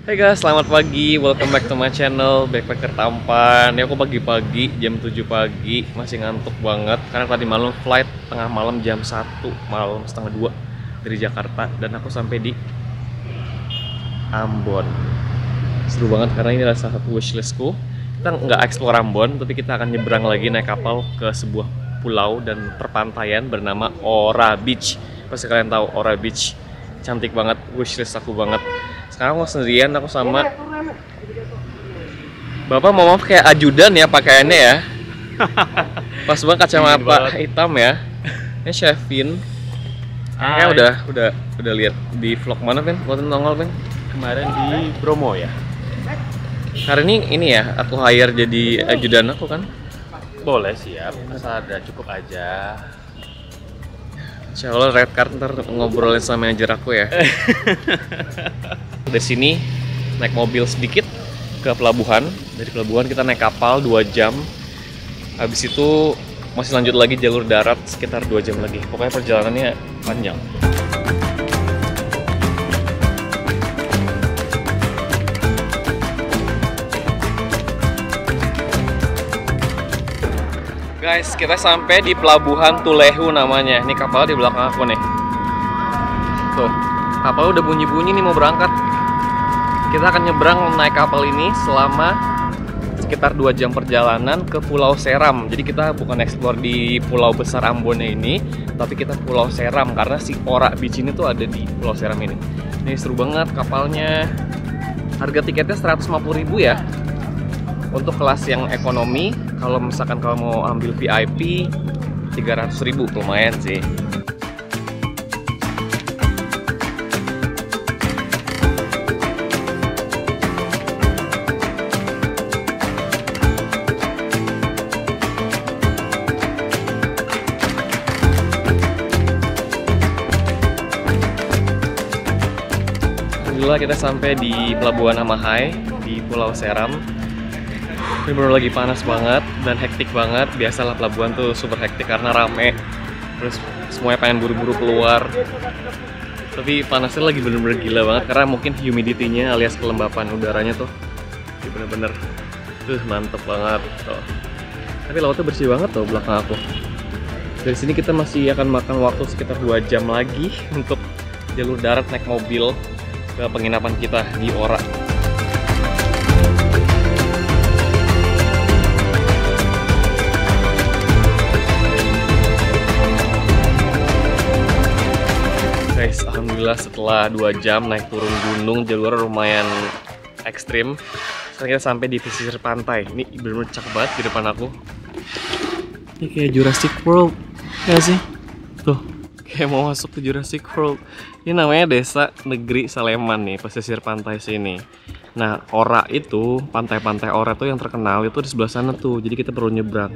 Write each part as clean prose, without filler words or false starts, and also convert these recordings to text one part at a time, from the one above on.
Hai guys, selamat pagi. Welcome back to my channel Backpacker Tampan. Ya aku pagi-pagi jam 7 pagi masih ngantuk banget karena tadi malam flight tengah malam jam 1 malam setengah 2 dari Jakarta dan aku sampai di Ambon. Seru banget karena ini adalah salah satu wishlistku. Kita nggak explore Ambon, tapi kita akan nyebrang lagi naik kapal ke sebuah pulau dan perpantaian bernama Ora Beach. Pasti kalian tahu Ora Beach. Cantik banget, wishlist aku banget. Sekarang aku sendirian, aku sama Bapak, mau maaf kayak ajudan ya pakaiannya ya. Pas banget kacamata hitam ya. Ini Chef Vin. Kayaknya udah lihat di vlog mana, Vin? Waktu nongol, Vin? Kemarin di Bromo ya. Hari ini ya, aku hire jadi ajudan aku kan. Boleh, siap. Asal ada cukup aja. Insya Allah red card ntar ngobrolin sama manajer aku ya. Dari sini naik mobil sedikit ke pelabuhan. Dari pelabuhan kita naik kapal 2 jam. Habis itu masih lanjut lagi jalur darat sekitar 2 jam lagi. Pokoknya perjalanannya panjang. Guys, kita sampai di pelabuhan Tulehu namanya. Ini kapal di belakang aku nih. Tuh, kapal udah bunyi-bunyi nih mau berangkat. Kita akan nyebrang naik kapal ini selama sekitar 2 jam perjalanan ke Pulau Seram. Jadi kita bukan explore di pulau besar Ambonnya ini, tapi kita Pulau Seram karena si Ora Beach ini tuh ada di Pulau Seram ini. Ini seru banget kapalnya. Harga tiketnya 150.000 ya. Untuk kelas yang ekonomi, kalau misalkan kalau mau ambil VIP 300.000, lumayan sih. Alhamdulillah kita sampai di Pelabuhan Amahai di Pulau Seram. Ini bener lagi panas banget dan hektik banget. Biasalah pelabuhan tuh super hektik karena rame. Terus semuanya pengen buru-buru keluar. Tapi panasnya lagi bener-bener gila banget karena mungkin humidity-nya alias kelembapan udaranya tuh bener-bener mantep banget tuh. Tapi lautnya bersih banget tuh belakang aku. Dari sini kita masih akan makan waktu sekitar 2 jam lagi untuk jalur darat naik mobil ke penginapan kita di Ora. Guys, alhamdulillah setelah 2 jam naik turun gunung, jalurnya lumayan ekstrim. Sekarang kita sampai di pesisir pantai. Ini bener-bener cakep banget di depan aku. Ini kayak Jurassic World, ya sih? Tuh, kayak mau masuk ke Jurassic World. Ini namanya Desa Negeri Saleman nih, pesisir pantai sini. Nah, Ora itu, pantai-pantai Ora tuh yang terkenal itu di sebelah sana tuh. Jadi kita perlu nyebrang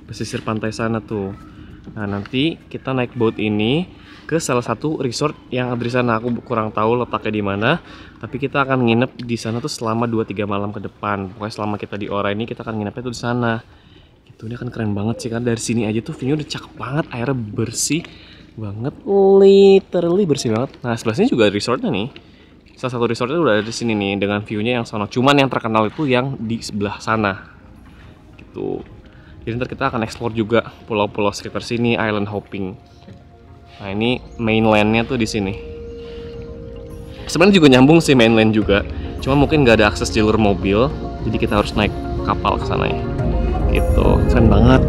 pesisir pantai sana tuh. Nah, nanti kita naik boat ini ke salah satu resort yang ada di sana. Aku kurang tahu letaknya di mana, tapi kita akan nginep di sana tuh selama 2-3 malam ke depan. Pokoknya selama kita di Ora ini kita akan nginepnya tuh di sana. Itu ini kan keren banget sih kan, dari sini aja tuh view-nya udah cakep banget, airnya bersih banget, literally bersih banget. Nah, sebelah sini juga ada resortnya nih. Salah satu resortnya udah ada di sini nih dengan view-nya yang sono. Cuman yang terkenal itu yang di sebelah sana. Gitu. Jadi ntar kita akan explore juga pulau-pulau sekitar sini, island hopping. Nah, ini mainlandnya tuh di sini. Sebenarnya juga nyambung sih mainland juga. Cuma mungkin nggak ada akses jalur mobil, jadi kita harus naik kapal ke sana ya. Gitu, keren banget.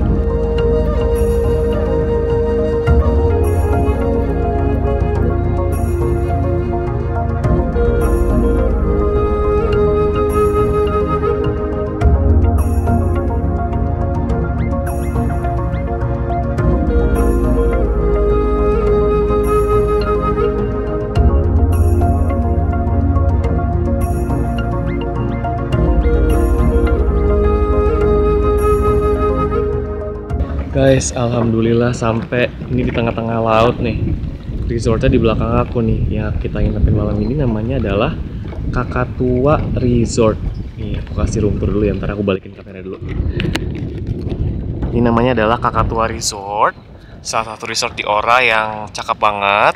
Guys, alhamdulillah sampai ini di tengah-tengah laut nih. Resortnya di belakang aku nih. Ya, kita nginepin malam ini namanya adalah Kakatua Resort. Nih, aku kasih room tour dulu ya, ntar aku balikin kamera dulu. Ini namanya adalah Kakatua Resort. Salah satu resort di Ora yang cakep banget.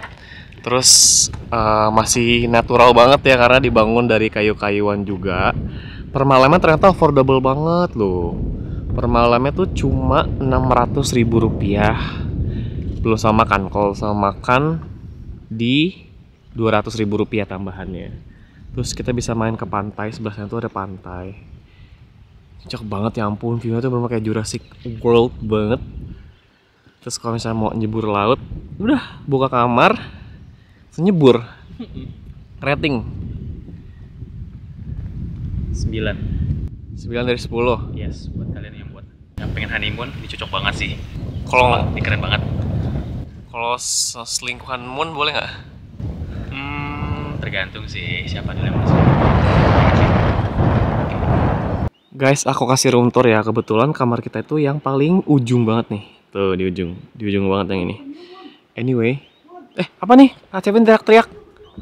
Terus masih natural banget ya karena dibangun dari kayu-kayuan juga. Per malamnya ternyata affordable banget loh. Per malamnya tuh cuma 600.000 rupiah. Belum sama makan. Kalau sama makan di 200.000 rupiah tambahannya. Terus kita bisa main ke pantai, sebelahnya tuh ada pantai. Cocok banget ya ampun, view-nya tuh bener kayak Jurassic World banget. Terus kalau misalnya mau nyebur laut, udah buka kamar, nyebur. Rating 9 dari 10. Yes, buat kalian yang pengen honeymoon, ini cocok banget sih. Kalau Ini keren banget. Kalau selingkuhan Moon boleh nggak? Tergantung sih siapa dulu yang masuk. Guys, aku kasih room tour ya. Kebetulan kamar kita itu yang paling ujung banget nih. Tuh di ujung banget yang ini. Anyway, apa nih? Acevin teriak-teriak.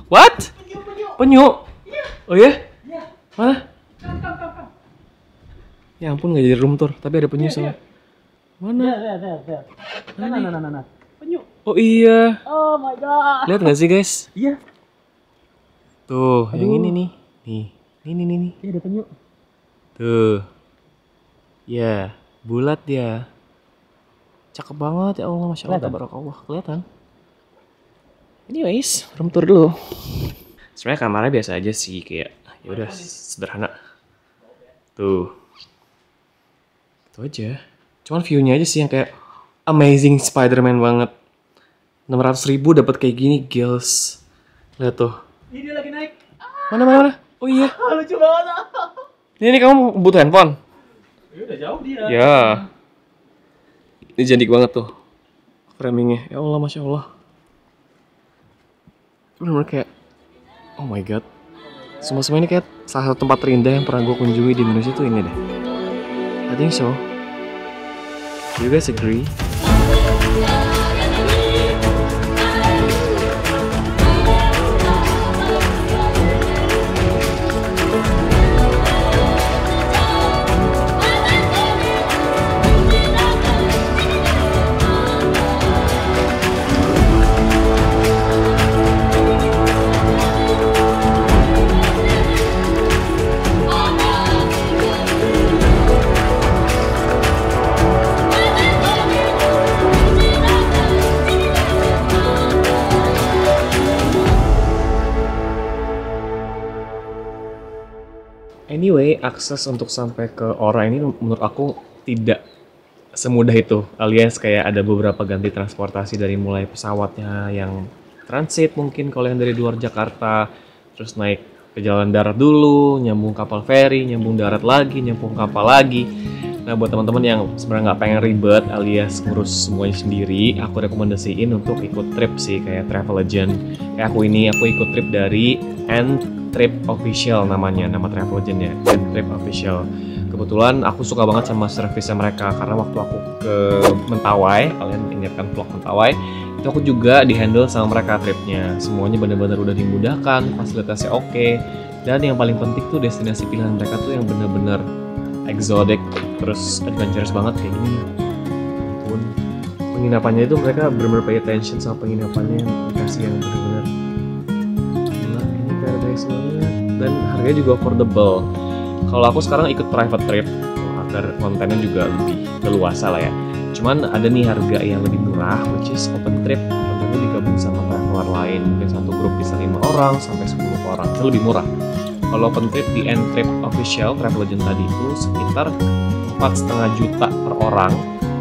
What? Penyu? Oh ya? Mana? Ya ampun nggak jadi room tour, tapi ada penyu sama. Mana? Nah. Penyu. Oh iya. Oh my god. Lihat nggak sih guys? Iya. Tuh, yang Aduh. ini nih. Nih. Iya ada penyu. Tuh. Ya, bulat dia. Cakep banget ya Allah, Masya Allah, Kelihatan? tabarakallah. Kelihatan. Anyways, room tour dulu. Sebenarnya kamarnya biasa aja sih, kayak ya udah sederhana. Tuh. Itu aja. Cuman view-nya aja sih yang kayak amazing Spider-Man banget. 600.000 dapat kayak gini, girls. Lihat tuh. Ini dia lagi naik. Mana? Oh iya. Lucu banget. Ini kamu butuh handphone? Ya udah jauh dia. Ya. Ini cantik banget tuh framingnya. Ya Allah, Masya Allah. Bener-bener kayak oh my god. Semua ini kayak salah satu tempat terindah yang pernah gue kunjungi di Indonesia tuh ini deh. I think so. Do you guys agree? Anyway, akses untuk sampai ke Ora ini menurut aku tidak semudah itu. Alias kayak ada beberapa ganti transportasi dari mulai pesawatnya yang transit mungkin kalau yang dari luar Jakarta, terus naik ke jalan darat dulu, nyambung kapal feri, nyambung darat lagi, nyambung kapal lagi. Nah buat teman-teman yang sebenarnya nggak pengen ribet alias ngurus semuanya sendiri, aku rekomendasiin untuk ikut trip sih kayak Travel Legend. Kayak aku ikut trip dari N-Trip Official namanya, nama travel agentnya N-Trip Official. Kebetulan aku suka banget sama servisnya mereka karena waktu aku ke Mentawai, kalian ingat kan vlog Mentawai, itu aku juga dihandle sama mereka tripnya. Semuanya benar-benar udah dimudahkan, fasilitasnya oke, dan yang paling penting tuh destinasi pilihan mereka tuh yang benar-benar exotic, terus adventurous banget kayak gini. Pun penginapannya itu mereka benar-benar pay attention sama penginapannya yang dikasih yang benar-benar gila, ini paradise banget dan harganya juga affordable. Kalau aku sekarang ikut private trip agar kontennya juga lebih leluasa lah ya. Cuman ada nih harga yang lebih murah, which is open trip. Contohnya digabung sama traveler lain, mungkin satu grup bisa 5 orang sampai 10 orang, itu lebih murah. Kalau open trip di N-Trip Official Travel Legend tadi itu sekitar 4,5 juta per orang.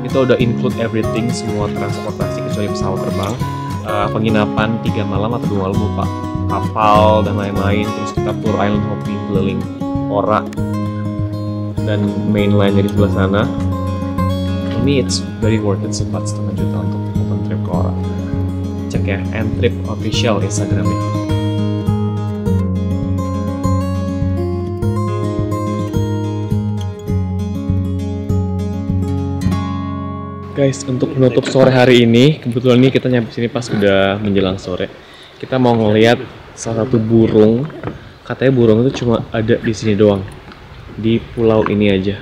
Itu udah include everything, semua transportasi kecuali pesawat terbang, penginapan 3 malam atau 2 malam lupa, kapal dan lain-lain. Terus kita tour island hopping keliling Ora dan mainland di sebelah sana. For me it's very worth it sih, 4,5 juta untuk open trip ke Ora. Cek ya N-Trip Official Instagramnya. Guys, untuk menutup sore hari ini, kebetulan ini kita nyampe sini pas udah menjelang sore. Kita mau ngeliat salah satu burung. Katanya burung itu cuma ada di sini doang, di pulau ini aja.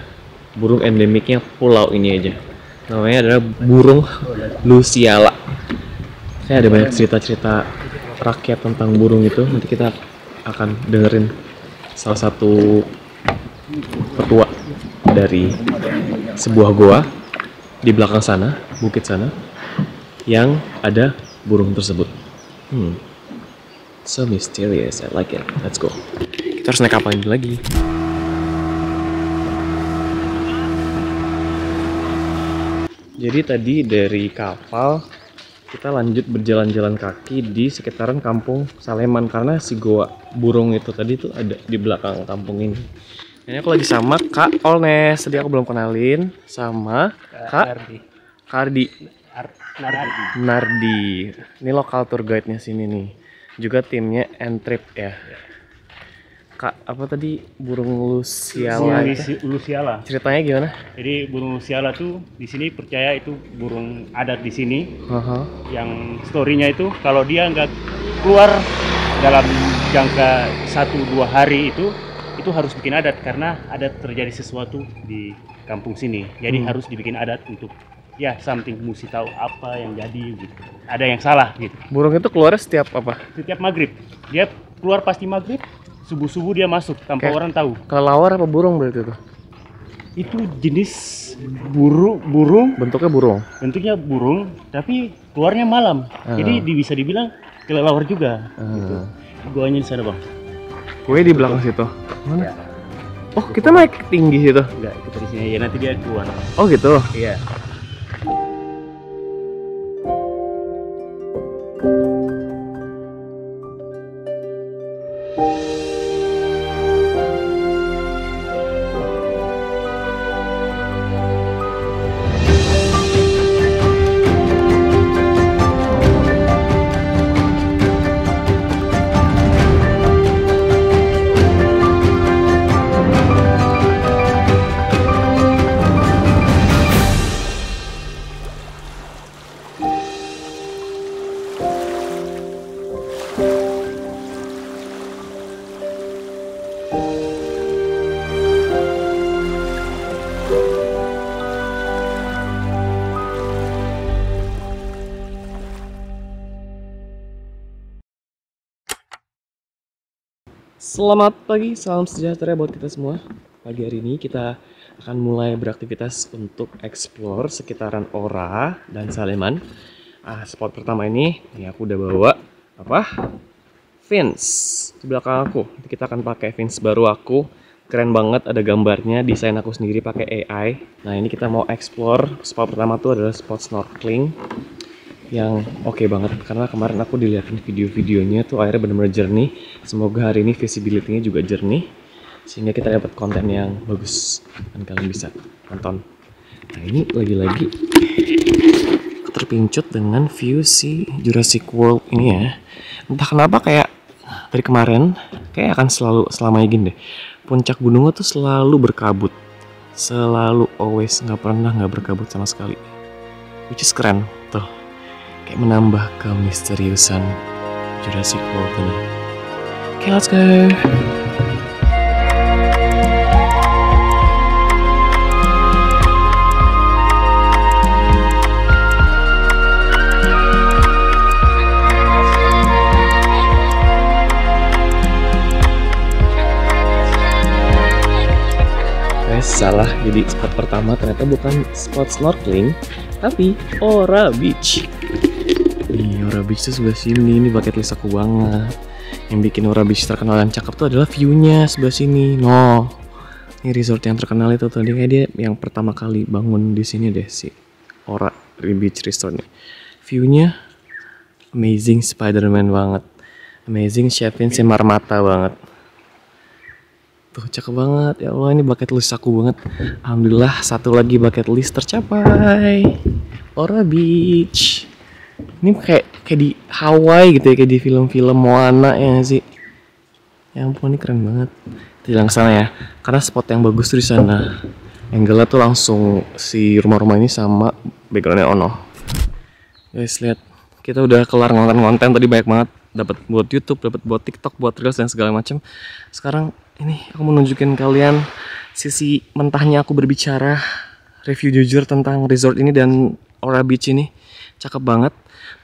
Burung endemiknya pulau ini aja. Namanya adalah burung Luciala. Saya ada banyak cerita-cerita rakyat tentang burung itu, nanti kita akan dengerin salah satu petua dari sebuah goa di belakang sana, bukit sana, yang ada burung tersebut. So mysterious, I like it. Let's go. Kita harus naik kapal ini lagi. Jadi tadi dari kapal kita lanjut berjalan-jalan kaki di sekitaran kampung Saleman karena si goa burung itu tadi tuh ada di belakang kampung ini. Ini aku lagi sama Kak Olnes, tadi aku belum kenalin, sama Kak Kardi. Nardi. Ini lokal tour guide-nya sini nih. Juga timnya N-Trip ya. Kak, apa tadi burung Lusiala? Lusiala. Ceritanya gimana? Jadi burung Lusiala tuh di sini percaya itu burung adat di sini. Yang story-nya itu kalau dia nggak keluar dalam jangka 1-2 hari itu harus bikin adat karena ada terjadi sesuatu di kampung sini. Jadi harus dibikin adat untuk ya something mesti tahu apa yang jadi gitu. Ada yang salah gitu. Burung itu keluarnya setiap apa? Setiap maghrib. Dia keluar pasti maghrib. Subuh-subuh dia masuk tanpa orang tahu. Kelelawar apa burung berarti itu? Itu jenis burung. Bentuknya burung. Bentuknya burung, tapi keluarnya malam. Jadi bisa dibilang kelelawar juga. Gitu. Goanya di sana bang. Gue di belakang situ. Mana? Ya. Oh kita naik tinggi situ? Enggak, kita di sini aja. Nanti dia keluar. Oh gitu? Iya. Selamat pagi, salam sejahtera buat kita semua. Pagi hari ini kita akan mulai beraktivitas untuk explore sekitaran Ora dan Saleman. Spot pertama ini aku udah bawa fins di belakang aku. Nanti kita akan pakai fins baru aku. Keren banget, ada gambarnya, desain aku sendiri pakai AI. Nah ini kita mau explore. Spot pertama tuh adalah spot snorkeling yang oke banget karena kemarin aku dilihatin video-videonya tuh airnya benar-benar jernih. Semoga hari ini visibility-nya juga jernih sehingga kita dapat konten yang bagus dan kalian bisa tonton. Nah ini lagi-lagi terpincut dengan view si Jurassic World ini ya. Entah kenapa kayak dari kemarin kayak akan selamanya gini deh. Puncak gunungnya tuh selalu berkabut, selalu always nggak pernah nggak berkabut sama sekali, which is keren tuh. Kayak menambah kemisteriusan Jurassic World ini. Oke, let's go. Salah, jadi spot pertama ternyata bukan spot snorkeling, tapi Ora Beach. Nih, Ora Beach tuh sebelah sini, ini bucket list aku banget. Yang bikin Ora Beach terkenal dan cakep tuh adalah view-nya sebelah sini. No, ini resort yang terkenal itu tadi kayak dia yang pertama kali bangun di sini deh si Ora Beach Resort nih. View-nya amazing, Spider-Man banget, amazing Chefin si Marmata banget. Tuh cakep banget, ya Allah ini bucket list aku banget. Alhamdulillah satu lagi bucket list tercapai, Ora Beach. Ini kayak di Hawaii gitu ya, kayak di film-film Moana ya sih. Ya ampun ini keren banget. Kita jalan ke sana ya, karena spot yang bagus tuh di sana. Angle-nya tuh langsung si rumah-rumah ini sama backgroundnya Ono. Guys lihat, kita udah kelar ngonten tadi banyak banget. Dapat buat YouTube, dapat buat TikTok, buat Reels dan segala macam. Sekarang ini aku mau nunjukin kalian sisi mentahnya aku berbicara, review jujur tentang resort ini dan Ora Beach ini. Cakep banget.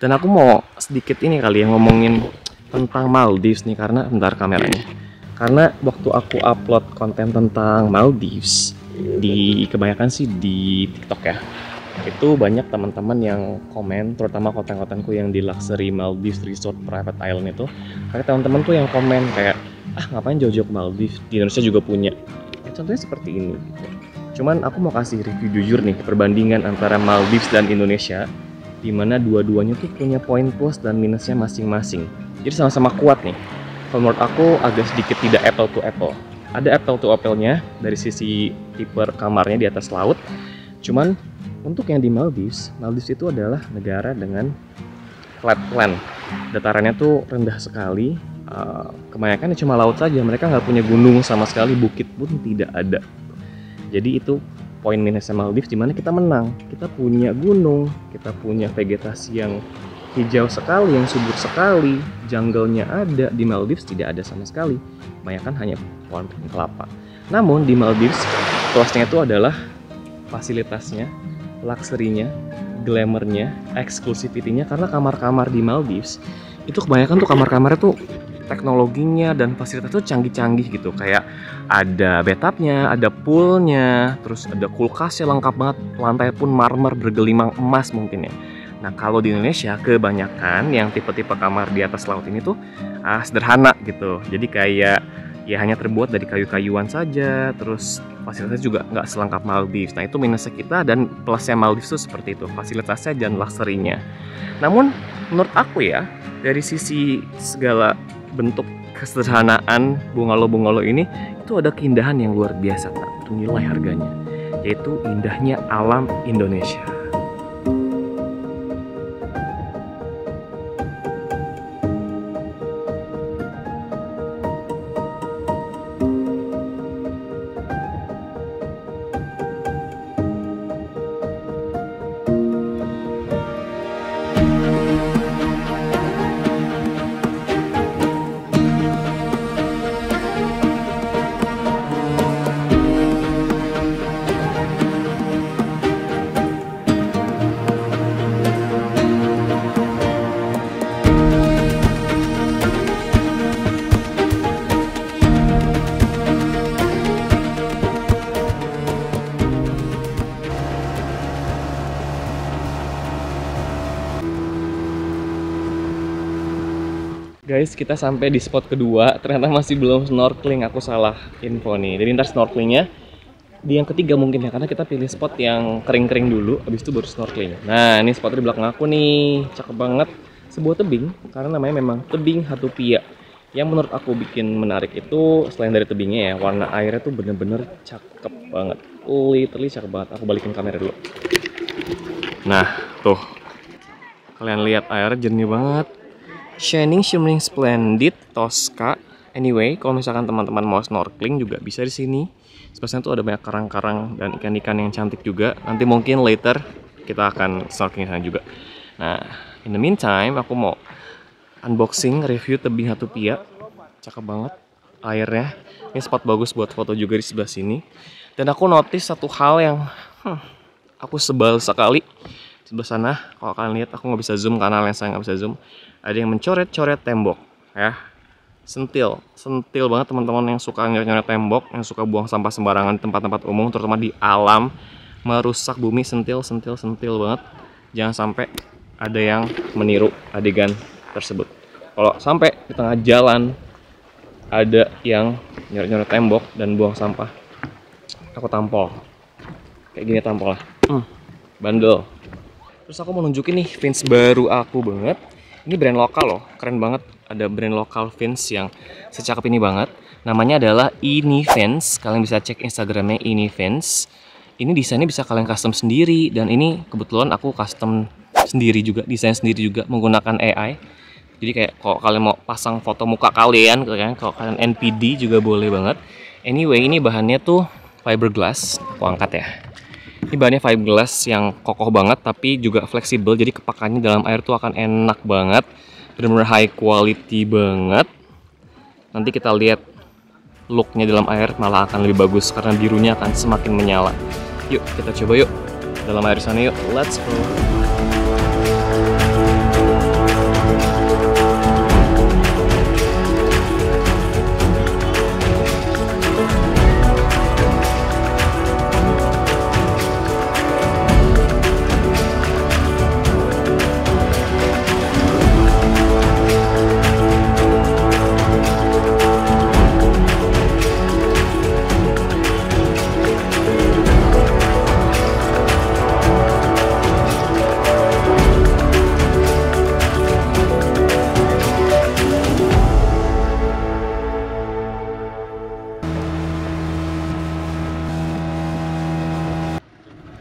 Dan aku mau sedikit ini kali ya ngomongin tentang Maldives nih, karena bentar kameranya. Karena waktu aku upload konten tentang Maldives di kebanyakan sih di TikTok ya, itu banyak teman-teman yang komen, terutama konten-kontenku yang di luxury Maldives resort private island itu. Karena teman-teman tuh yang komen kayak, ngapain jauh-jauh ke Maldives, di Indonesia juga punya. Contohnya seperti ini gitu. Cuman aku mau kasih review jujur nih, perbandingan antara Maldives dan Indonesia, dimana dua-duanya tuh punya poin plus dan minusnya masing-masing. Jadi sama-sama kuat nih. Kalau menurut aku agak sedikit tidak apple to apple. Ada apple to apple-nya dari sisi tipe kamarnya di atas laut. Cuman untuk yang di Maldives itu adalah negara dengan flat land. Datarannya tuh rendah sekali. Kebanyakan cuma laut saja. Mereka nggak punya gunung sama sekali, bukit pun tidak ada. Jadi itu poin minusnya Maldives, dimana kita menang. Kita punya gunung, kita punya vegetasi yang hijau sekali, yang subur sekali, jungle-nya ada. Di Maldives tidak ada sama sekali, kebanyakan hanya pohon kelapa. Namun di Maldives plusnya itu adalah fasilitasnya, luxury-nya, glamour-nya, exclusivity-nya. Karena kamar-kamar di Maldives itu kebanyakan tuh kamar-kamarnya tuh teknologinya dan fasilitas tuh canggih-canggih gitu. Kayak ada bathtubnya, ada poolnya, terus ada kulkasnya lengkap banget, lantai pun marmer bergelimang emas mungkin ya. Nah kalau di Indonesia kebanyakan yang tipe-tipe kamar di atas laut ini tuh sederhana gitu. Jadi kayak ya hanya terbuat dari kayu-kayuan saja, terus fasilitasnya juga nggak selengkap Maldives. Nah itu minusnya kita, dan plusnya Maldives tuh seperti itu, fasilitasnya dan luxury-nya. Namun menurut aku ya, dari sisi segala bentuk kesederhanaan bungalow-bungalow ini, itu ada keindahan yang luar biasa tak ternilai harganya, yaitu indahnya alam Indonesia. Guys, kita sampai di spot kedua. Ternyata masih belum snorkeling, aku salah info nih. Jadi ntar snorkelingnya di yang ketiga mungkin ya, karena kita pilih spot yang kering-kering dulu, habis itu baru snorkeling. Nah, ini spot di belakang aku nih, cakep banget. Sebuah tebing, karena namanya memang tebing Hatupia. Yang menurut aku bikin menarik itu selain dari tebingnya ya, warna airnya tuh bener-bener cakep banget. Literally cakep banget. Aku balikin kamera dulu. Nah, tuh. Kalian lihat airnya jernih banget. Shining, shimmering, splendid, Tosca. Anyway, kalau misalkan teman-teman mau snorkeling juga bisa di sini. Sebenarnya tuh ada banyak karang-karang dan ikan-ikan yang cantik juga. Nanti mungkin later kita akan snorkeling sana juga. Nah, in the meantime aku mau unboxing review tebing Hatupia. Cakep banget airnya. Ini spot bagus buat foto juga di sebelah sini. Dan aku notice satu hal yang aku sebal sekali. Sebelah sana, kalau kalian lihat, aku nggak bisa zoom karena lensa nggak bisa zoom. Ada yang mencoret-coret tembok, ya. Sentil banget teman-teman yang suka nyoret-nyoret tembok, yang suka buang sampah sembarangan di tempat-tempat umum, terutama di alam, merusak bumi, sentil banget. Jangan sampai ada yang meniru adegan tersebut. Kalau sampai di tengah jalan ada yang nyoret-nyoret tembok dan buang sampah, aku tampol. Kayak gini tampol lah. Bandel. Terus aku mau nunjukin nih Fins baru aku banget. Ini brand lokal loh, keren banget. Ada brand lokal Fins yang secakep ini banget. Namanya adalah Inifence. Kalian bisa cek Instagramnya Inifence. Ini desainnya bisa kalian custom sendiri. Dan ini kebetulan aku custom sendiri juga, desain sendiri juga menggunakan AI. Jadi kayak kalau kalian mau pasang foto muka kalian, kalau kalian NPD juga boleh banget. Anyway, ini bahannya tuh fiberglass. Aku angkat ya. Ini bahannya fiberglass yang kokoh banget tapi juga fleksibel, jadi kepakannya dalam air tuh akan enak banget, benar-benar high quality banget. Nanti kita lihat looknya dalam air malah akan lebih bagus karena birunya akan semakin menyala. Yuk kita coba yuk dalam air sana yuk, let's go.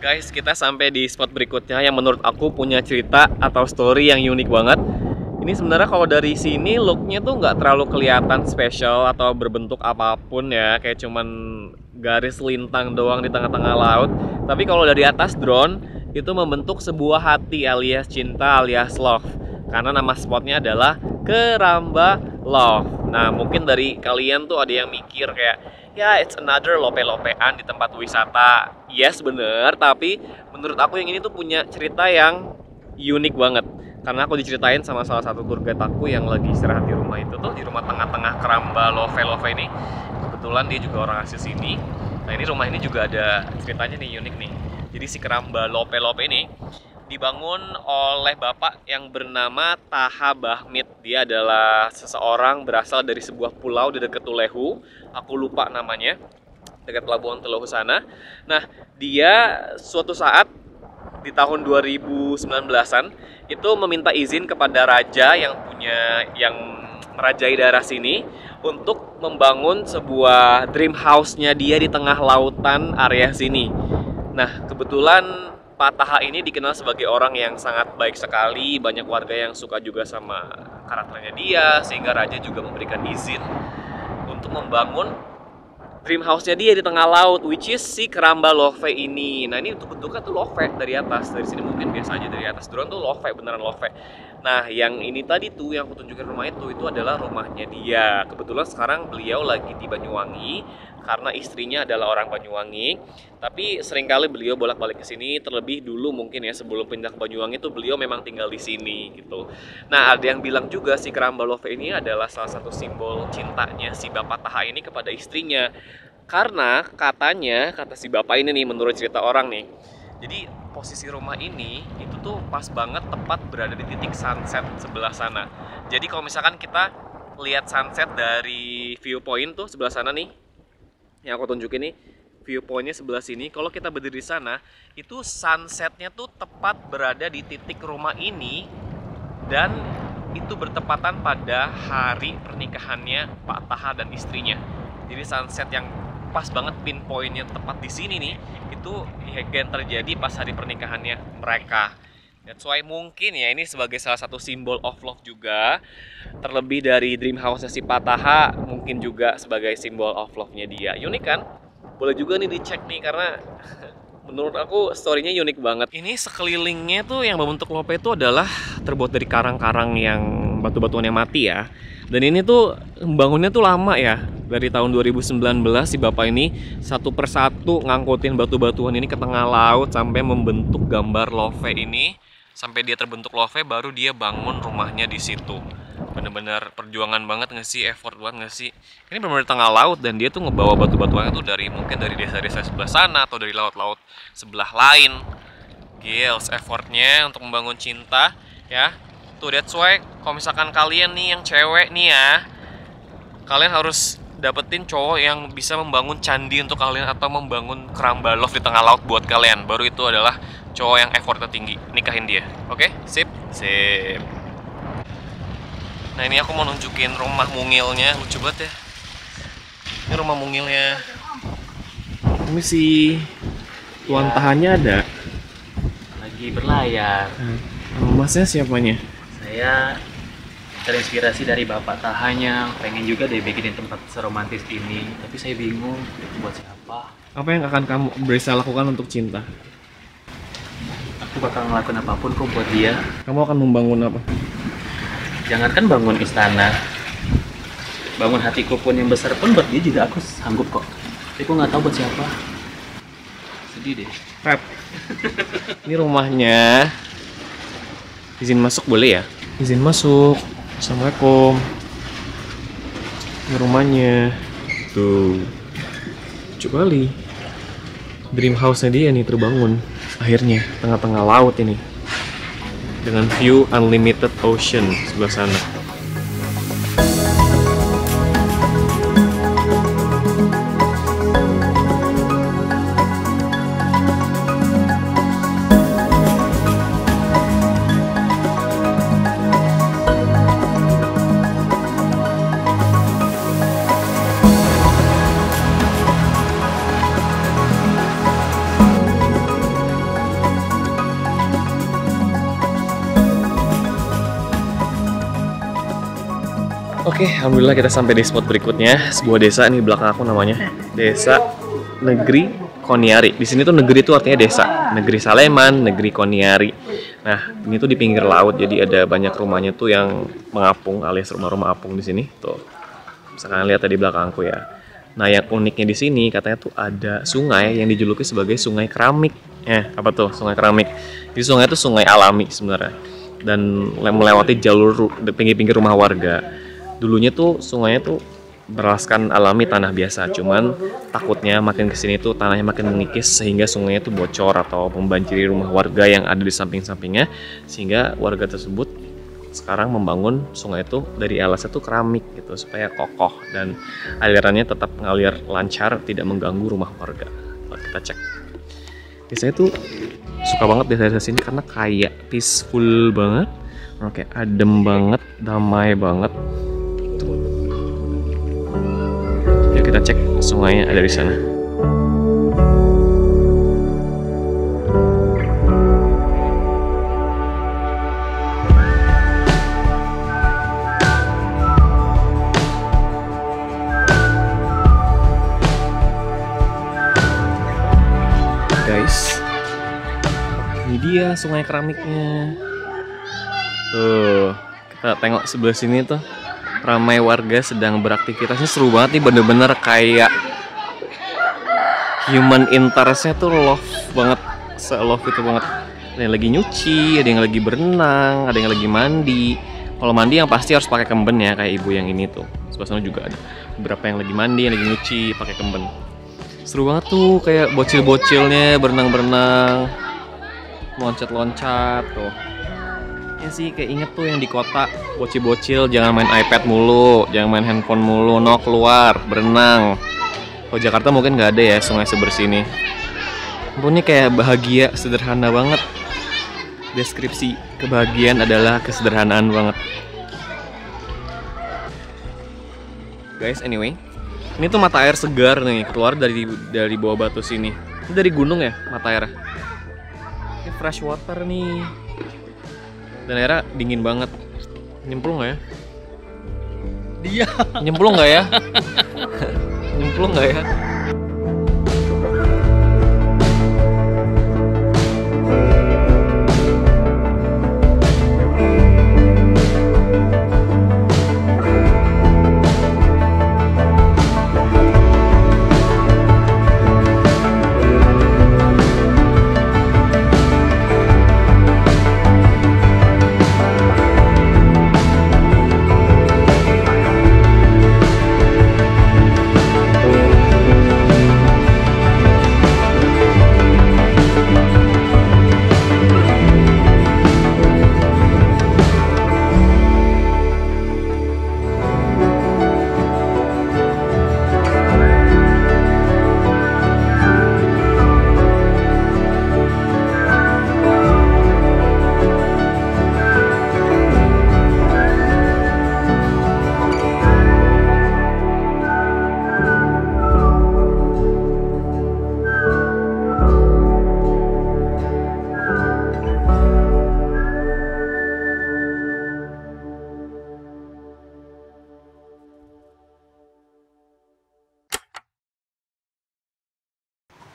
Guys, kita sampai di spot berikutnya yang menurut aku punya cerita atau story yang unik banget. Ini sebenarnya kalau dari sini looknya tuh nggak terlalu kelihatan spesial atau berbentuk apapun ya, kayak cuman garis lintang doang di tengah-tengah laut. Tapi kalau dari atas drone itu membentuk sebuah hati alias cinta alias love. Karena nama spotnya adalah Keramba Love. Nah, mungkin dari kalian tuh ada yang mikir kayak, ya it's another lope-lopean di tempat wisata. Yes, bener, tapi menurut aku yang ini tuh punya cerita yang unik banget. Karena aku diceritain sama salah satu tour guide aku yang lagi istirahat di rumah itu tuh, di rumah tengah-tengah Keramba Love ini. Kebetulan dia juga orang asli sini. Nah, ini rumah ini juga ada ceritanya nih, unik nih. Jadi si Keramba Lope ini dibangun oleh bapak yang bernama Taha Bahmit. Dia adalah seseorang berasal dari sebuah pulau di dekat Tulehu. Aku lupa namanya, dekat Pelabuhan Tulehu sana. Nah, dia suatu saat di tahun 2019-an itu meminta izin kepada raja yang merajai daerah sini untuk membangun sebuah dream house-nya dia di tengah lautan area sini. Nah, kebetulan Pak Taha ini dikenal sebagai orang yang sangat baik sekali, banyak warga yang suka juga sama karakternya dia, sehingga raja juga memberikan izin untuk membangun dream house-nya dia di tengah laut, which is si Keramba Love ini. Nah, ini untuk bentuknya tuh love dari atas, dari sini mungkin biasa aja, dari atas drone tuh love, beneran love. Nah, yang ini tadi tuh yang aku tunjukin rumah itu adalah rumahnya dia. Kebetulan sekarang beliau lagi di Banyuwangi karena istrinya adalah orang Banyuwangi. Tapi seringkali beliau bolak-balik ke sini, terlebih dulu mungkin ya sebelum pindah ke Banyuwangi itu beliau memang tinggal di sini gitu. Nah, ada yang bilang juga si Keramba Love ini adalah salah satu simbol cintanya si Bapak Taha ini kepada istrinya. Karena katanya, kata si bapak ini nih menurut cerita orang nih, jadi posisi rumah ini itu tuh pas banget tepat berada di titik sunset sebelah sana. Jadi kalau misalkan kita lihat sunset dari viewpoint tuh sebelah sana nih, yang aku tunjukin nih, viewpointnya sebelah sini. Kalau kita berdiri di sana, itu sunsetnya tuh tepat berada di titik rumah ini, dan itu bertepatan pada hari pernikahannya Pak Taha dan istrinya. Jadi sunset yang pas banget pinpointnya tepat di sini nih, itu yang terjadi pas hari pernikahannya mereka. That's why mungkin ya ini sebagai salah satu simbol of love juga. Terlebih dari dream house-nya si Pak Taha, mungkin juga sebagai simbol of love-nya dia. Unik kan? Boleh juga nih dicek nih, karena menurut aku story-nya unik banget. Ini sekelilingnya tuh yang membentuk lope itu adalah terbuat dari karang-karang yang batu-batuan yang mati ya. Dan ini tuh bangunnya tuh lama ya. Dari tahun 2019 si bapak ini satu persatu ngangkutin batu-batuan ini ke tengah laut sampai membentuk gambar love ini. Sampai dia terbentuk love, baru dia bangun rumahnya di situ. Bener-bener perjuangan banget nggak sih, effort banget nggak sih? Ini bener-bener tengah laut dan dia tuh ngebawa batu-batuannya tuh dari mungkin dari desa-desa sebelah sana atau dari laut-laut sebelah lain. Gils, effortnya untuk membangun cinta ya. Tuh, that's why kalau misalkan kalian nih yang cewek nih ya, kalian harus dapetin cowok yang bisa membangun candi untuk kalian atau membangun Keramba Love di tengah laut buat kalian. Baru itu adalah cowok yang effortnya tinggi. Nikahin dia. Oke? Sip? Sip. Nah, ini aku mau nunjukin rumah mungilnya. Lucu banget ya. Ini rumah mungilnya. Ini si Tuan Tahannya ada. Lagi berlayar. Masnya siapanya? Saya terinspirasi dari Bapak Tahanya, pengen juga deh bikinin tempat seromantis ini, tapi saya bingung buat siapa. Apa yang akan kamu bisa lakukan untuk cinta? Aku bakal ngelakuin apapun kok buat dia. Kamu akan membangun apa? Jangankan bangun istana, bangun hatiku pun yang besar pun buat dia juga aku sanggup kok. Tapi aku nggak tahu buat siapa. Sedih deh. Pep. Ini rumahnya. Izin masuk boleh ya? Izin masuk. Assalamualaikum. Ini rumahnya. Tuh. Lucu kali. Dream house-nya dia nih terbangun. Akhirnya, tengah-tengah laut ini. Dengan view unlimited ocean sebelah sana. Oke, alhamdulillah kita sampai di spot berikutnya. Sebuah desa nih belakang aku namanya. Desa Negeri Koniari. Di sini tuh negeri itu artinya desa. Negeri Saleman, Negeri Koniari. Nah, ini tuh di pinggir laut, jadi ada banyak rumahnya tuh yang mengapung alias rumah-rumah apung di sini. Tuh, bisa kalian lihat tadi belakangku ya. Nah, yang uniknya di sini katanya tuh ada sungai yang dijuluki sebagai Sungai Keramik. Apa tuh Sungai Keramik? Jadi sungai itu sungai alami sebenarnya dan melewati jalur pinggir-pinggir rumah warga. Dulunya tuh sungainya tuh beraskan alami tanah biasa, cuman takutnya makin kesini tuh tanahnya makin mengikis sehingga sungainya tuh bocor atau membanjiri rumah warga yang ada di samping-sampingnya, sehingga warga tersebut sekarang membangun sungai itu dari alasnya tuh keramik gitu supaya kokoh dan alirannya tetap ngalir lancar, tidak mengganggu rumah warga. Kita cek. Saya tuh suka banget desa-desa sini karena kayak peaceful banget, kayak adem banget, damai banget. Yuk kita cek sungainya ada di sana. Guys, ini dia sungai keramiknya. Tuh, kita tengok sebelah sini tuh. Ramai warga sedang beraktivitasnya, seru banget nih, bener-bener kayak human interestnya tuh love banget, se-love itu banget. Ada yang lagi nyuci, ada yang lagi berenang, ada yang lagi mandi. Kalau mandi yang pasti harus pakai kemben ya, kayak ibu yang ini tuh. Sebelah sana juga ada beberapa yang lagi mandi, yang lagi nyuci pakai kemben. Seru banget tuh, kayak bocil-bocilnya berenang-berenang, loncat-loncat tuh. Ya sih, kayak inget tuh yang di kota, bocil-bocil jangan main iPad mulu, jangan main handphone mulu, no, keluar, berenang. Kalau Jakarta mungkin nggak ada ya sungai sebersih ini. Ini kayak bahagia, sederhana banget. Deskripsi kebahagiaan adalah kesederhanaan banget. Guys, anyway, ini tuh mata air segar nih, keluar dari bawah batu sini. Ini dari gunung ya, mata airnya. Ini fresh water nih. Dan airnya dingin banget. Nyemplung nggak ya? Dia. Nyemplung nggak ya? Nyemplung nggak ya?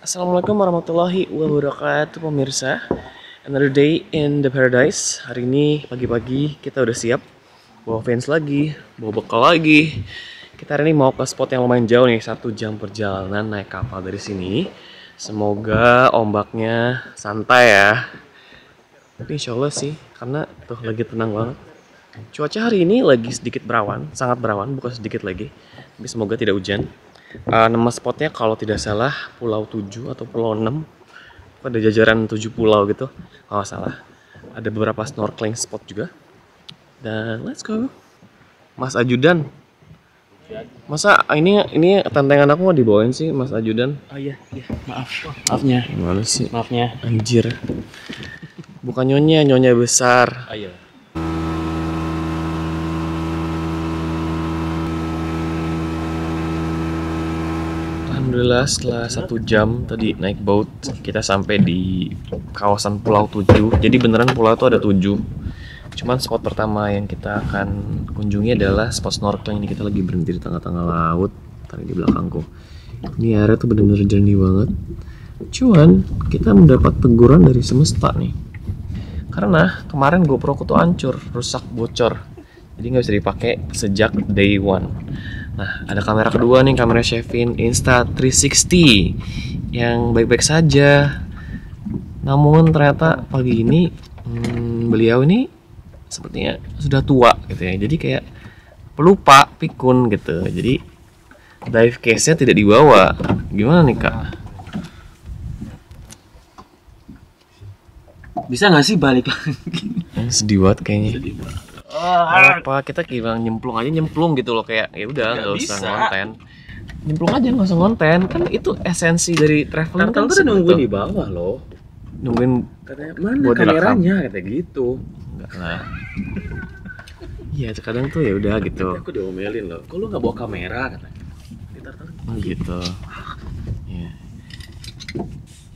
Assalamualaikum warahmatullahi wabarakatuh pemirsa. Another day in the paradise. Hari ini pagi-pagi kita udah siap bawa fans lagi, bawa bekal lagi. Kita hari ini mau ke spot yang lumayan jauh nih, 1 jam perjalanan naik kapal dari sini. Semoga ombaknya santai ya. Tapi insya Allah sih, karena tuh lagi tenang banget. Cuaca hari ini lagi sedikit berawan, sangat berawan, bukan sedikit lagi. Tapi semoga tidak hujan. Nama spotnya kalau tidak salah Pulau 7 atau Pulau 6. Ada jajaran 7 pulau gitu, kalau nggak salah. Ada beberapa snorkeling spot juga. Dan let's go. Mas Ajudan, masa ini tantangan aku mau dibawain sih Mas Ajudan? Oh iya, maafnya. Gimana sih? Maafnya. Anjir. Bukan nyonya besar. Oh iya. Alhamdulillah setelah 1 jam tadi naik boat, kita sampai di kawasan Pulau 7. Jadi beneran pulau itu ada 7. Cuman spot pertama yang kita akan kunjungi adalah spot snorkeling. Ini kita lagi berhenti di tengah-tengah laut. Tadi di belakangku. Ini airnya tuh bener-bener jernih banget. Cuman kita mendapat teguran dari semesta nih. Karena kemarin GoPro ku tuh hancur, rusak, bocor. Jadi nggak bisa dipakai sejak day one. Nah, ada kamera kedua nih, kamera Shevin Insta360 yang baik-baik saja. Namun ternyata pagi ini beliau ini sepertinya sudah tua gitu ya. Jadi kayak pelupa, pikun gitu. Jadi dive case-nya tidak dibawa. Gimana nih Kak? Bisa nggak sih balik lagi? Sedih banget kayaknya. Sedih banget. Apa kita kira nyemplung gitu loh, kayak ya udah nggak usah bisa. ngonten. Nyemplung aja nggak usah ngonten, kan itu esensi dari traveling kan. Tuh nungguin di bawah loh. Nungguin Katanya mana buat kameranya kata gitu. enggak lah. Iya kadang tuh ya udah gitu. Aku diomelin loh. Kok lu nggak bawa kamera katanya. Oh gitu. Ya.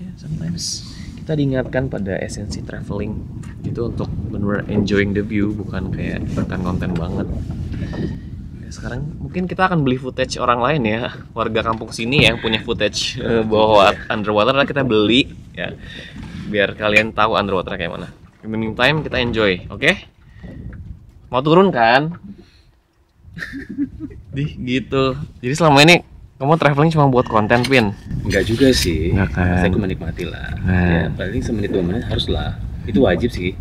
Ya sometimes kita diingatkan pada esensi traveling itu untuk benar enjoying the view, bukan kayak konten-konten banget. Ya, sekarang mungkin kita akan beli footage orang lain ya, warga kampung sini yang punya footage bawah underwater, kita beli ya biar kalian tahu underwater kayak mana. In the meantime kita enjoy, oke? Mau turun kan? Gitu. Jadi selama ini kamu traveling cuma buat konten, Pin? Enggak juga sih. Enggak kan? Saya menikmati lah. Nah. Ya, paling semenit 2 menit harus lah. Itu wajib sih.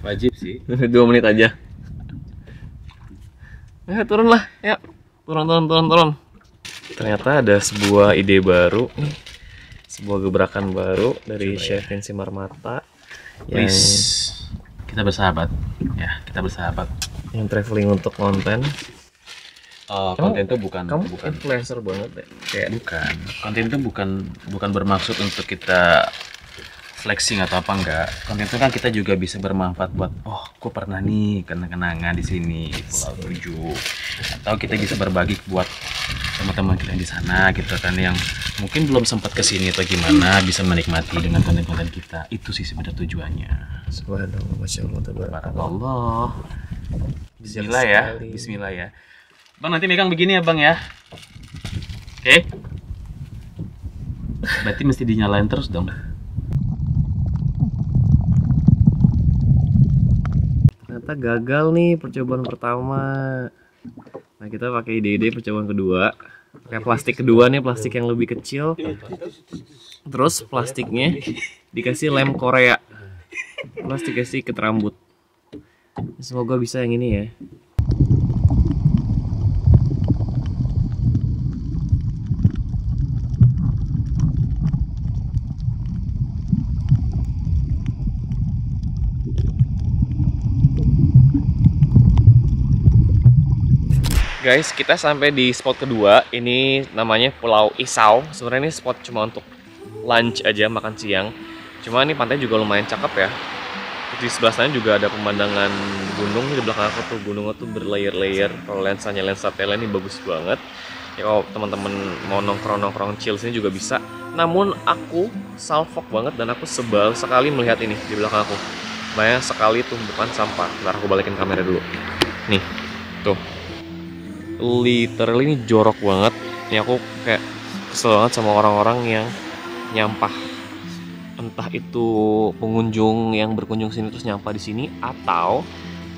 Wajib sih. 2 menit aja. Turun lah, ya. Turun. Ternyata ada sebuah ide baru nih. Sebuah gebrakan baru dari Chef Vinci Marmata. Please. Kita bersahabat. Ya, kita bersahabat. Yang traveling untuk konten. Konten itu bukan Influencer banget ya. Kayak bukan. Konten itu bukan bermaksud untuk kita flexing atau apa enggak. Konten itu kan kita juga bisa bermanfaat buat aku pernah nih kenang-kenangan di sini Pulau 7. Atau kita bisa berbagi buat teman-teman kita yang di sana gitu kan, yang mungkin belum sempat ke sini atau gimana, bisa menikmati dengan konten-konten kita. Itu sih sebenarnya tujuannya. Subhanallah, masya Allah, Tabarakallah. Bijak Bismillah ya. sekali. Bismillah ya. Bang nanti megang begini ya Bang ya. Oke. Berarti mesti dinyalain terus dong. Ternyata gagal nih percobaan pertama. Nah kita pakai ide-ide percobaan kedua. Pakai plastik kedua nih, plastik yang lebih kecil. Terus plastiknya dikasih lem Korea. Plastik kasih ikat rambut. Semoga bisa yang ini ya. Guys, kita sampai di spot kedua. Ini namanya Pulau Isau. Sebenarnya ini spot cuma untuk lunch aja, makan siang. Cuma ini pantai juga lumayan cakep ya. Di sebelah sana juga ada pemandangan gunung. Di belakang aku tuh gunungnya tuh berlayer-layer. Kalau lensanya lensa tele ini bagus banget. Ya kalau teman-teman mau nongkrong chill sini juga bisa. Namun aku salfok banget dan aku sebal sekali melihat ini di belakang aku. Banyak sekali tumpukan sampah. Ntar aku balikin kamera dulu. Nih, tuh. Literally ini jorok banget. Ini aku kayak kesel banget sama orang-orang yang nyampah. Entah itu pengunjung yang berkunjung sini terus nyampah di sini, atau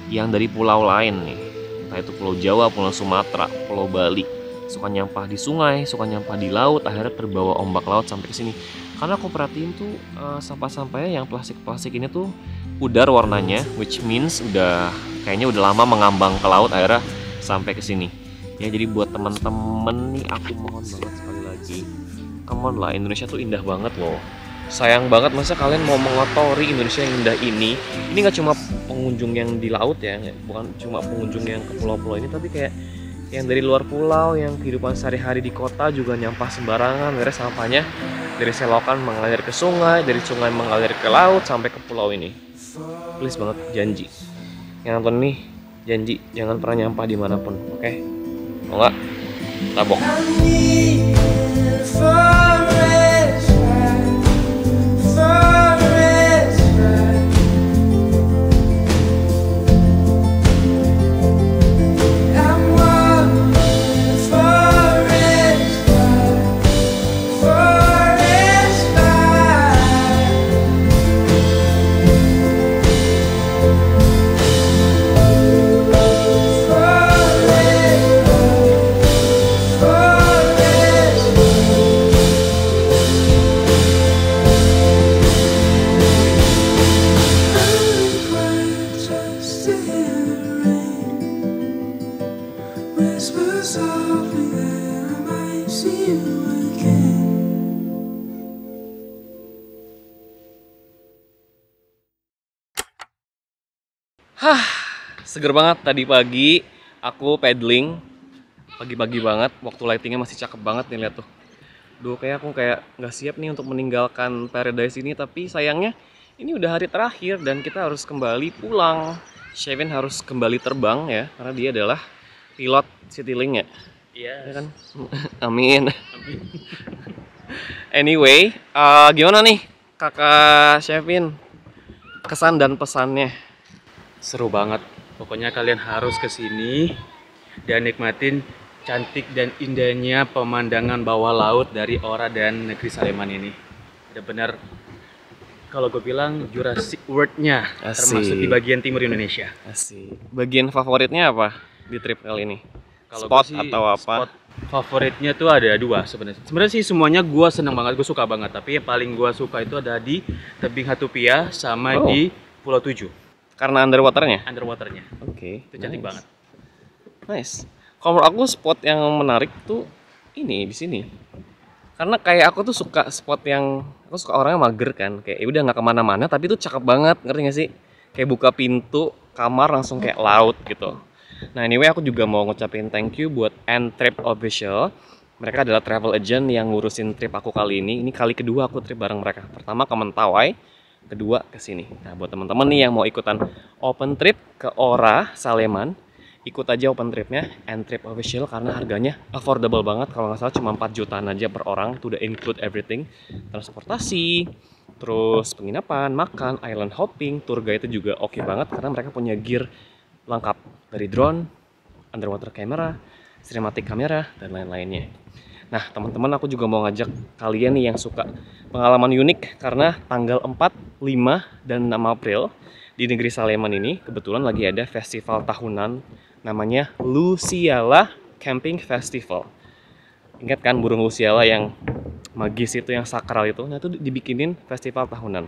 yang dari pulau lain nih. Entah itu Pulau Jawa, Pulau Sumatera, Pulau Bali. Suka nyampah di sungai, suka nyampah di laut, akhirnya terbawa ombak laut sampai ke sini. Karena aku perhatiin tuh sampah-sampahnya yang plastik-plastik ini tuh pudar warnanya, which means kayaknya udah lama mengambang ke laut, akhirnya sampai ke sini. Ya jadi buat temen-temen nih aku mohon banget sekali lagi, come on lah, Indonesia tuh indah banget loh. Sayang banget masa kalian mau mengotori Indonesia yang indah ini. Ini nggak cuma pengunjung yang di laut ya, bukan cuma pengunjung yang ke pulau-pulau ini, tapi kayak yang dari luar pulau, yang kehidupan sehari-hari di kota juga nyampah sembarangan. Akhirnya sampahnya dari selokan mengalir ke sungai, dari sungai mengalir ke laut sampai ke pulau ini. Please banget, janji yang nonton nih, janji jangan pernah nyampah dimanapun, oke? Mau nggak? Tabok. Seger banget tadi pagi aku paddling. Pagi-pagi banget, waktu lightingnya masih cakep banget nih, lihat tuh. Duh, kayak aku nggak siap nih untuk meninggalkan paradise ini, tapi sayangnya ini udah hari terakhir dan kita harus kembali pulang. Shevin harus kembali terbang ya, karena dia adalah pilot Citylink ya. Iya Ya kan? Amin. Anyway, gimana nih kakak Shevin? Kesan dan pesannya? Seru banget. Pokoknya kalian harus kesini dan nikmatin cantik dan indahnya pemandangan bawah laut dari Ora dan Negeri Saleman ini. Benar-benar kalau gue bilang Jurassic World-nya, termasuk di bagian timur Indonesia. Asik. Bagian favoritnya apa di trip kali ini? Kalau Spot gue sih, atau apa? Spot favoritnya tuh ada dua sebenarnya. Sebenarnya sih semuanya gue seneng banget, gue suka banget. Tapi yang paling gue suka itu ada di tebing Hatupia sama di Pulau 7. Karena underwaternya? Underwaternya. Oke. Itu cantik banget. Nice. Kalau menurut aku spot yang menarik tuh ini di sini. Karena kayak aku tuh suka spot yang aku suka orangnya mager kan, kayak ya udah nggak kemana-mana tapi tuh cakep banget, ngerti gak sih? Kayak buka pintu kamar langsung kayak laut gitu. Nah anyway aku juga mau ngucapin thank you buat N-Trip Official. Mereka adalah travel agent yang ngurusin trip aku kali ini. Ini kali kedua aku trip bareng mereka. Pertama ke Mentawai, kedua ke sini. Nah buat teman-teman nih yang mau ikutan open trip ke Ora Saleman, ikut aja open tripnya N-Trip Official karena harganya affordable banget. Kalau nggak salah cuma 4 jutaan aja per orang. Itu udah include everything, transportasi, terus penginapan, makan, island hopping, tour guide itu juga oke banget karena mereka punya gear lengkap dari drone, underwater camera, cinematic camera, dan lain-lainnya. Nah teman-teman aku juga mau ngajak kalian nih yang suka pengalaman unik karena tanggal 4, 5, dan 6 April di Negeri Saleman ini kebetulan lagi ada festival tahunan namanya Luciala Camping Festival. Ingat kan burung Luciala yang magis itu, yang sakral itu? Nah itu dibikinin festival tahunan.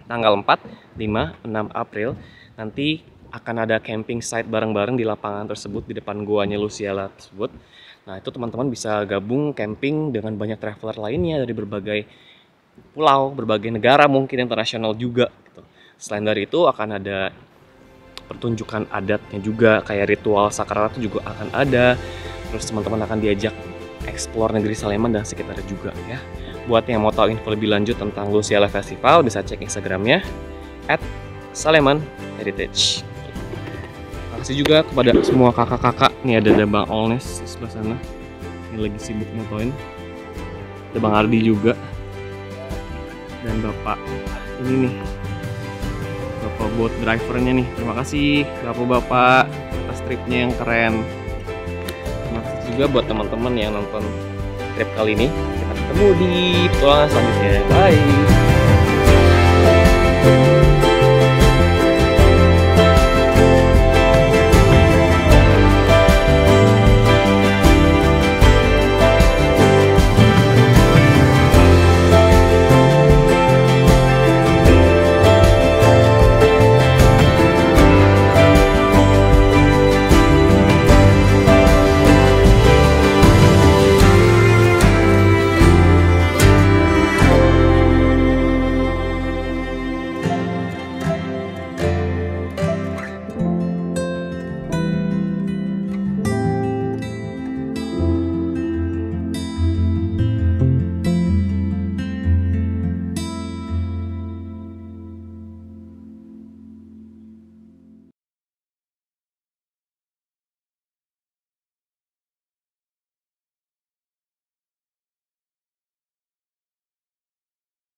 Tanggal 4, 5, 6 April nanti akan ada camping site bareng-bareng di lapangan tersebut, di depan goanya Luciala tersebut. Nah itu teman-teman bisa gabung camping dengan banyak traveler lainnya dari berbagai pulau, berbagai negara, mungkin internasional juga gitu. Selain dari itu akan ada pertunjukan adatnya juga, kayak ritual sakral itu juga akan ada. Terus teman-teman akan diajak explore Negeri Saleman dan sekitarnya juga ya. Buat yang mau tahu info lebih lanjut tentang Luciala Festival bisa cek Instagramnya @SalemanHeritage. Makasih juga kepada semua kakak-kakak. Nih ada Bang Olnes di sebelah sana, ini lagi sibuk motoin. Ada Bang Ardi juga dan Bapak ini nih, Bapak boat drivernya nih. Terima kasih Bapak-bapak atas tripnya yang keren. Terima kasih juga buat teman-teman yang nonton trip kali ini. Kita ketemu di petualangan selanjutnya. Bye.